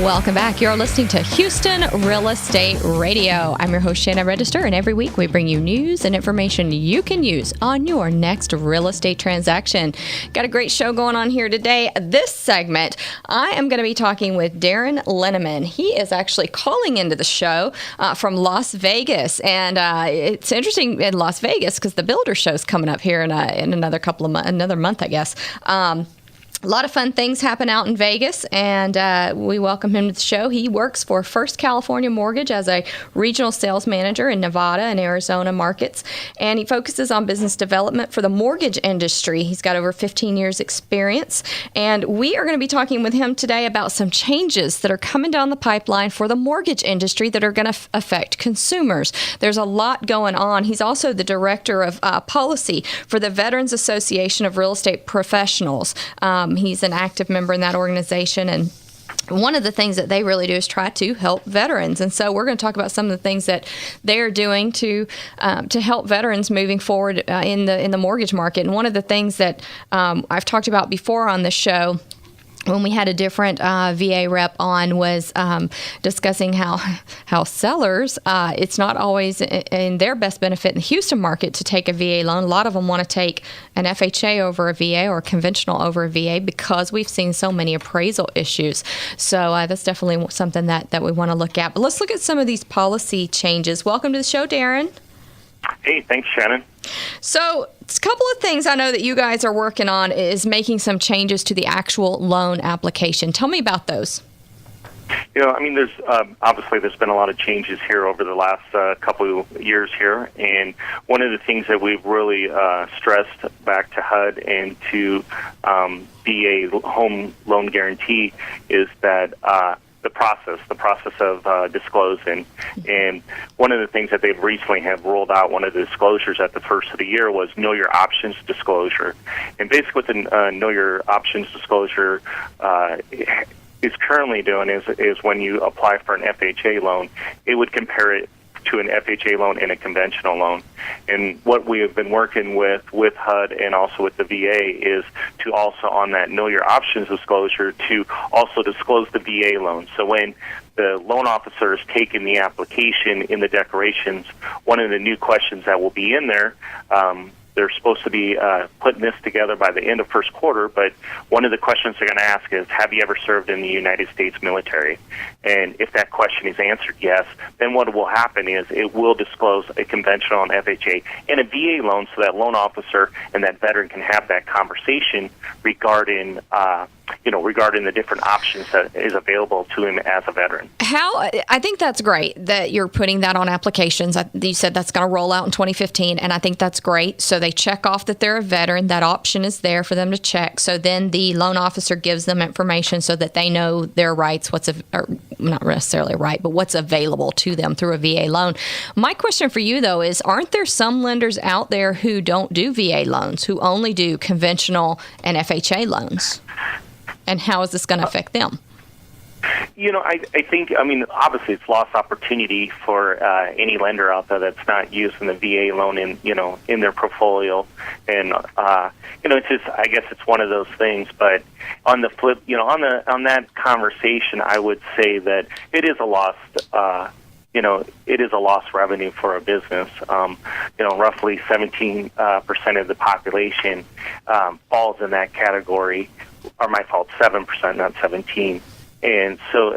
Welcome back. You're listening to Houston Real Estate Radio. I'm your host, Shannon Register, and every week we bring you news and information you can use on your next real estate transaction. Got a great show going on here today. This segment, I am going to be talking with Darren Lennemann. He is actually calling into the show from Las Vegas, and it's interesting in Las Vegas because the Builder Show is coming up here in another another month, I guess. A lot of fun things happen out in Vegas, and we welcome him to the show. He works for First California Mortgage as a regional sales manager in Nevada and Arizona markets, and he focuses on business development for the mortgage industry. He's got over 15 years experience, and we are going to be talking with him today about some changes that are coming down the pipeline for the mortgage industry that are going to affect consumers. There's a lot going on. He's also the director of policy for the Veterans Association of Real Estate Professionals. He's an active member in that organization, and one of the things that they really do is try to help veterans. And so we're going to talk about some of the things that they are doing to help veterans moving forward in the mortgage market. And one of the things that I've talked about before on the show when we had a different VA rep on was discussing how sellers, it's not always in their best benefit in the Houston market to take a VA loan. A lot of them want to take an FHA over a VA or conventional over a VA because we've seen so many appraisal issues. So that's definitely something that we want to look at. But let's look at some of these policy changes. Welcome to the show, Darren. Hey, thanks, Shannon. So a couple of things I know that you guys are working on is making some changes to the actual loan application. Tell me about those. There's obviously there's been a lot of changes here over the last couple of years here, and one of the things that we've really stressed back to HUD and to VA home loan guarantee is that the process of disclosing. And one of the things that they've recently have rolled out, one of the disclosures at the first of the year was Know Your Options disclosure. And basically what the Know Your Options disclosure is currently doing is when you apply for an FHA loan, it would compare it to an FHA loan and a conventional loan. And what we have been working with HUD and also with the VA is to also on that Know Your Options disclosure to also disclose the VA loan. So when the loan officer is taking the application in the declarations, one of the new questions that will be in there, they're supposed to be putting this together by the end of first quarter, but one of the questions they're going to ask is, have you ever served in the United States military? And if that question is answered yes, then what will happen is it will disclose a conventional and FHA and a VA loan so that loan officer and that veteran can have that conversation regarding regarding the different options that is available to him as a veteran. I think that's great that you're putting that on applications. You said that's going to roll out in 2015, and I think that's great. So they check off that they're a veteran. That option is there for them to check. So then the loan officer gives them information so that they know their rights, or not necessarily right, but what's available to them through a VA loan. My question for you, though, is aren't there some lenders out there who don't do VA loans, who only do conventional and FHA loans? And how is this going to affect them? I think, obviously it's lost opportunity for any lender out there that's not using the VA loan in their portfolio. And, it's just, I guess it's one of those things. But on the flip, on that conversation, I would say that it is a lost, it is a lost revenue for a business. Roughly 17% of the population falls in that category. Or my fault, 7%, not 17. And so,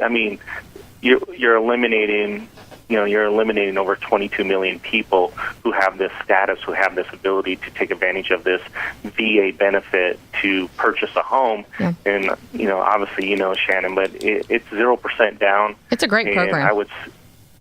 you're eliminating, you're eliminating over 22 million people who have this status, who have this ability to take advantage of this VA benefit to purchase a home. Yeah. And, obviously, Shannon, but it's 0% down. It's a great program. I would,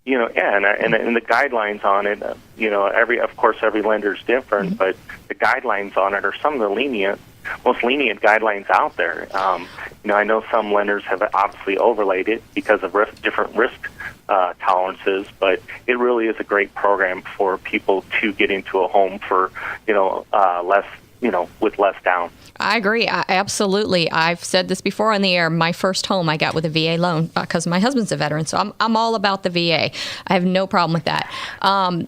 and the guidelines on it, every lender is different, but the guidelines on it are some of the most lenient guidelines out there. I know some lenders have obviously overlaid it because of different risk tolerances, but it really is a great program for people to get into a home for less with less down. I agree. Absolutely. I've said this before on the air. My first home I got with a VA loan because my husband's a veteran. So I'm all about the VA. I have no problem with that.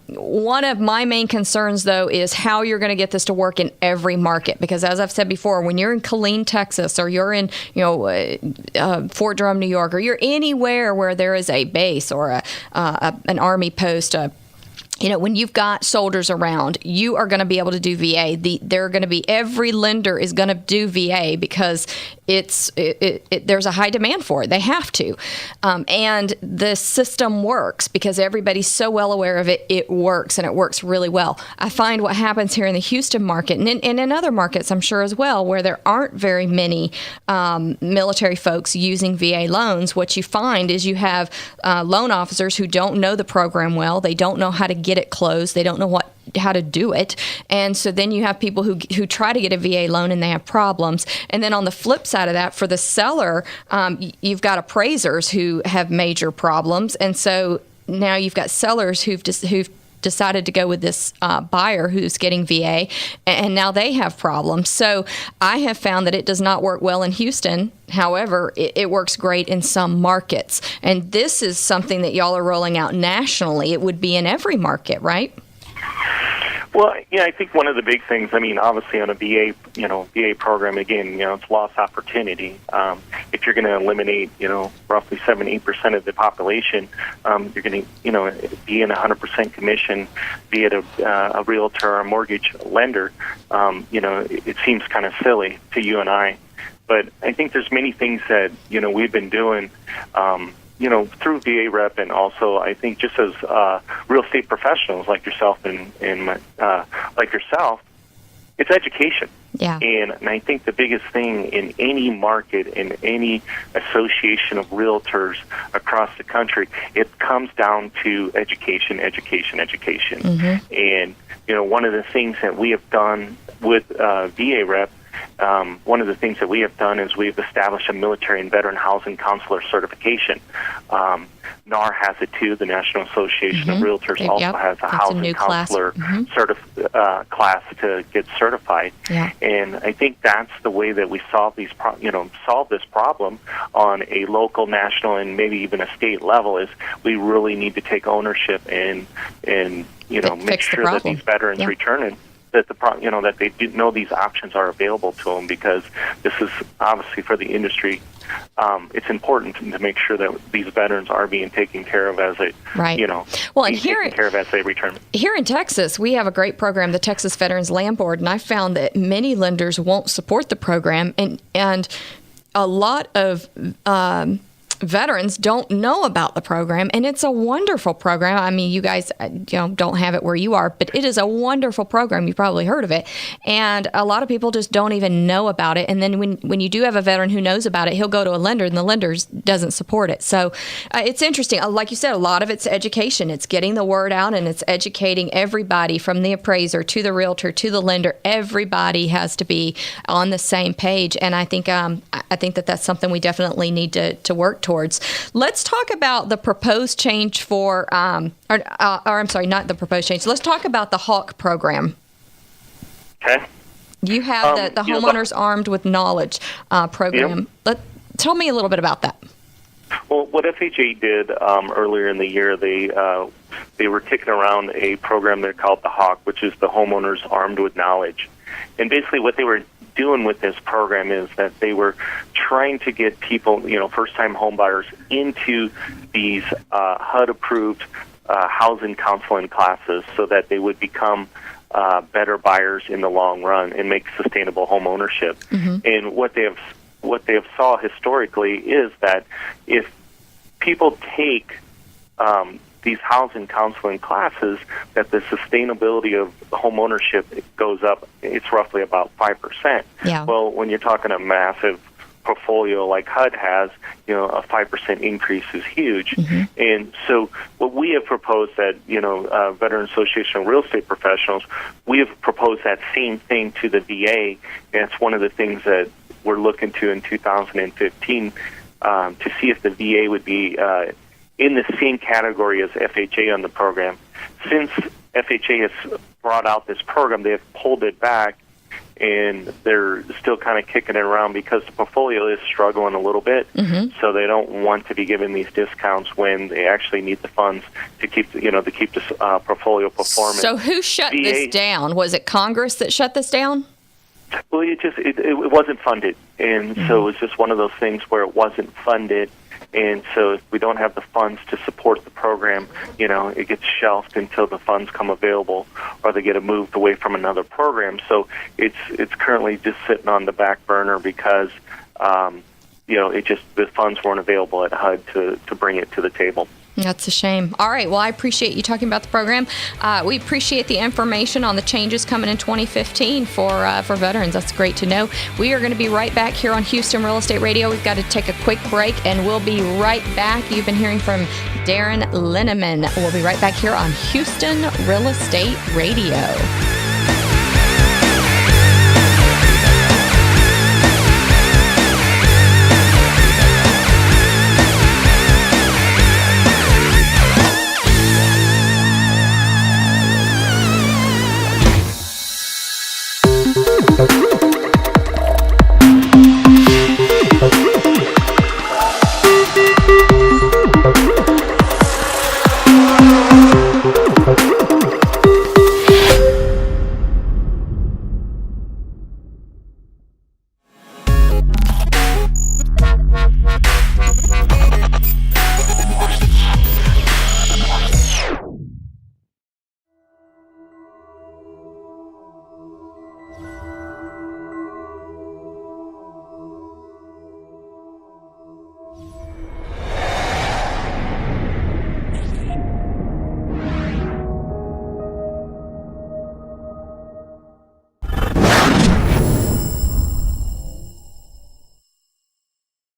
One of my main concerns, though, is how you're going to get this to work in every market. Because as I've said before, when you're in Killeen, Texas, or you're in Fort Drum, New York, or you're anywhere where there is a base or an Army post, when you've got soldiers around, you are going to be able to do VA. Every lender is going to do VA because there's a high demand for it. They have to. And the system works because everybody's so well aware of it. It works, and it works really well. I find what happens here in the Houston market and in other markets, I'm sure as well, where there aren't very many military folks using VA loans, what you find is you have loan officers who don't know the program well. They don't know how to get it closed. They don't know how to do it. And so then you have people who try to get a VA loan and they have problems. And then on the flip side of that, for the seller, you've got appraisers who have major problems. And so now you've got sellers who've decided to go with this buyer who's getting VA, and now they have problems. So I have found that it does not work well in Houston. However, it works great in some markets. And this is something that y'all are rolling out nationally. It would be in every market, right? Well, yeah, I think one of the big things, obviously on a VA program, again, it's lost opportunity. If you're going to eliminate, roughly 7-8% of the population, you're going to, be in 100% commission, be it a realtor or a mortgage lender, it seems kind of silly to you and I. But I think there's many things that, we've been doing, through VA Rep, and also I think just as real estate professionals like yourself like yourself, it's education. Yeah. And I think the biggest thing in any market, in any association of realtors across the country, it comes down to education. Mm-hmm. And, one of the things that we have done with VA Rep, one of the things that we have done is we've established a military and veteran housing counselor certification. NAR has it too. The National Association of Realtors also has a housing counselor class to get certified. Yeah. And I think that's the way that we solve this problem on a local, national, and maybe even a state level. Is we really need to take ownership and make sure that these veterans return that that they do know these options are available to them, because this is obviously for the industry. It's important to make sure that these veterans are being taken care of as they, taken care of as they return. Here in Texas, we have a great program, the Texas Veterans Land Board, and I found that many lenders won't support the program, and a lot of veterans don't know about the program, and it's a wonderful program. I mean, you guys don't have it where you are, but it is a wonderful program. You've probably heard of it, and a lot of people just don't even know about it. And then when you do have a veteran who knows about it, he'll go to a lender, and the lender doesn't support it. So it's interesting. Like you said, a lot of it's education. It's getting the word out, and it's educating everybody from the appraiser to the realtor to the lender. Everybody has to be on the same page, and I think that that's something we definitely need to work towards. Let's talk about the proposed change for, I'm sorry, not the proposed change. Let's talk about the HAWK program. Okay. You have the Homeowners Armed with Knowledge program. Yep. Tell me a little bit about that. Well, what FHA did earlier in the year, they were kicking around a program they called the HAWK, which is the Homeowners Armed with Knowledge. And basically what they were doing with this program is that they were trying to get people, first-time home buyers, into these HUD-approved housing counseling classes so that they would become better buyers in the long run and make sustainable home ownership. Mm-hmm. And what they have saw historically is that if people take these housing counseling classes, that the sustainability of home ownership goes up. It's roughly about 5%. Yeah. Well, when you're talking a massive portfolio like HUD has, a 5% increase is huge. Mm-hmm. And so what we have proposed that, Veteran Association of Real Estate Professionals, we have proposed that same thing to the VA. And it's one of the things that we're looking to in 2015 to see if the VA would be in the same category as FHA on the program. Since FHA has brought out this program, they have pulled it back, and they're still kind of kicking it around because the portfolio is struggling a little bit. So they don't want to be given these discounts when they actually need the funds to keep this portfolio performing. So who shut this down? Was it Congress that shut this down? Well, it wasn't funded, and so it was just one of those things where it wasn't funded. And so if we don't have the funds to support the program, it gets shelved until the funds come available or they get moved away from another program. So it's currently just sitting on the back burner because, the funds weren't available at HUD to bring it to the table. That's a shame. All right. Well, I appreciate you talking about the program. We appreciate the information on the changes coming in 2015 for veterans. That's great to know. We are going to be right back here on Houston Real Estate Radio. We've got to take a quick break, and we'll be right back. You've been hearing from Darren Lennemann. We'll be right back here on Houston Real Estate Radio.